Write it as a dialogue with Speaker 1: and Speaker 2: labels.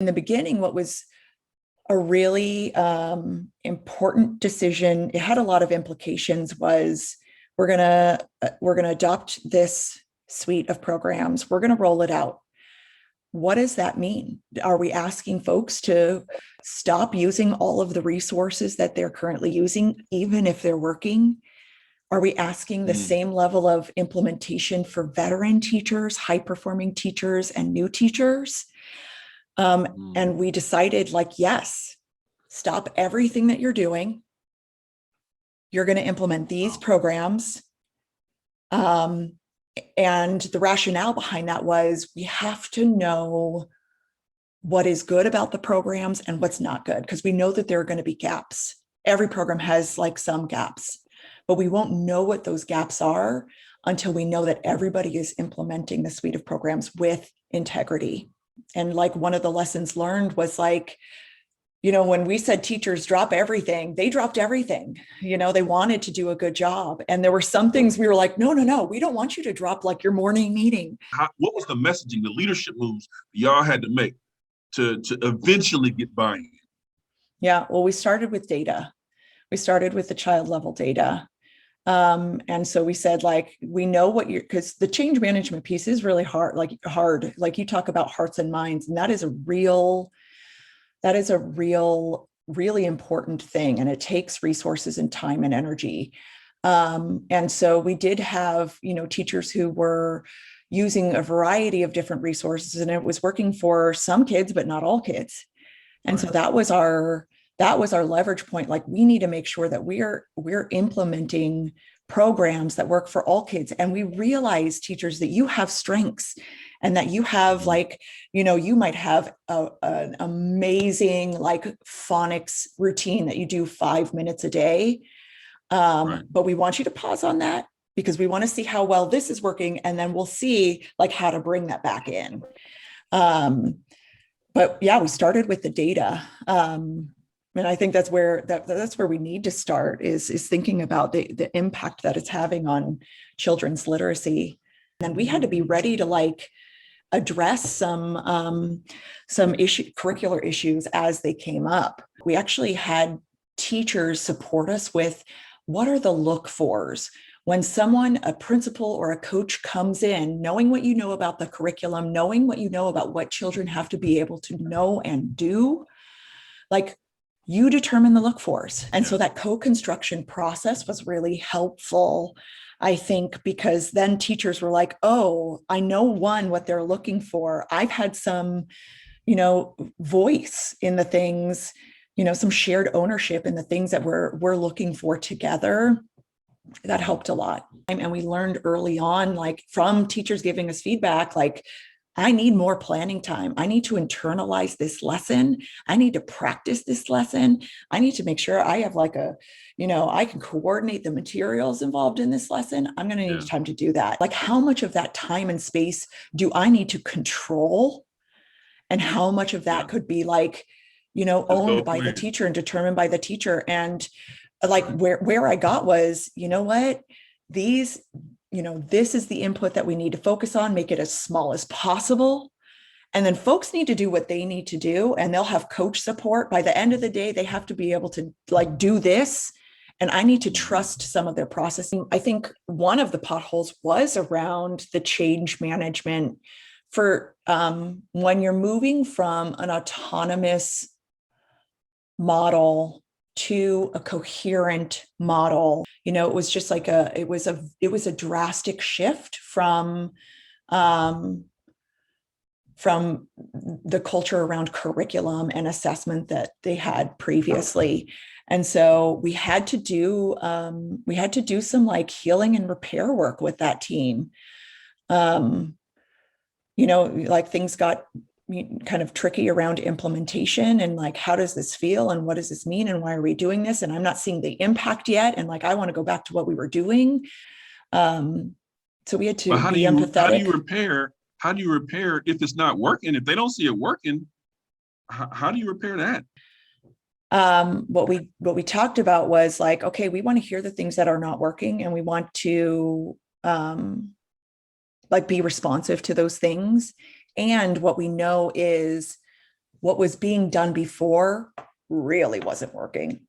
Speaker 1: In the beginning, what was a really important decision, it had a lot of implications, was we're gonna adopt this suite of programs. We're gonna roll it out. What does that mean? Are we asking folks to stop using all of the resources that they're currently using, even if they're working? Are we asking the same level of implementation for veteran teachers, high-performing teachers, and new teachers? And we decided, like, yes, stop everything that you're doing. You're going to implement these programs. And the rationale behind that was we have to know what is good about the programs and what's not good, because we know that there are going to be gaps. Every program has like some gaps, but we won't know what those gaps are until we know that everybody is implementing the suite of programs with integrity. And like one of the lessons learned was like, when we said teachers drop everything, they dropped everything. They wanted to do a good job. And there were some things we were like, no, we don't want you to drop like your morning meeting.
Speaker 2: What was the messaging, the leadership moves y'all had to make to eventually get buy-in?
Speaker 1: Yeah, well, we started with data. We started with the child level data. And so we said, like, we know what because the change management piece is really hard, like you talk about hearts and minds, and that is a really important thing. And it takes resources and time and energy. And so we did have, teachers who were using a variety of different resources, and it was working for some kids, but not all kids. And so that was our leverage point. Like, we need to make sure that we're implementing programs that work for all kids. And we realize, teachers, that you have strengths and that you have you might have an amazing like phonics routine that you do 5 minutes a day. But we want you to pause on that because we want to see how well this is working. And then we'll see like how to bring that back in. But yeah, we started with the data. And I think that's where we need to start is thinking about the impact that it's having on children's literacy. And we had to be ready to like address some curricular issues as they came up. We actually had teachers support us with what are the look-fors. When a principal or a coach comes in, knowing what you know about the curriculum, knowing what you know about what children have to be able to know and do, like, you determine the look-fors. And so that co-construction process was really helpful, I think, because then teachers were like, oh, I know what they're looking for. I've had some, voice in the things, some shared ownership in the things that we're looking for together. That helped a lot. And we learned early on, like from teachers giving us feedback, like, I need more planning time. I need to internalize this lesson. I need to practice this lesson. I need to make sure I have like I can coordinate the materials involved in this lesson. I'm going to need time to do that. Like, how much of that time and space do I need to control? And how much of that could be like, owned by the teacher and determined by the teacher? And like where I got was, this is the input that we need to focus on, make it as small as possible. And then folks need to do what they need to do, and they'll have coach support. By the end of the day, they have to be able to like do this. And I need to trust some of their processing. I think one of the potholes was around the change management for when you're moving from an autonomous model to a coherent model. It was just like it was a drastic shift from the culture around curriculum and assessment that they had previously. And so we had to do some like healing and repair work with that team. Like things got kind of tricky around implementation and like, how does this feel and what does this mean and why are we doing this? And I'm not seeing the impact yet. And like, I want to go back to what we were doing. So we had to be empathetic.
Speaker 2: How do you repair if it's not working? If they don't see it working, how do you repair that?
Speaker 1: What we talked about was like, okay, we want to hear the things that are not working, and we want to like be responsive to those things. And what we know is what was being done before really wasn't working.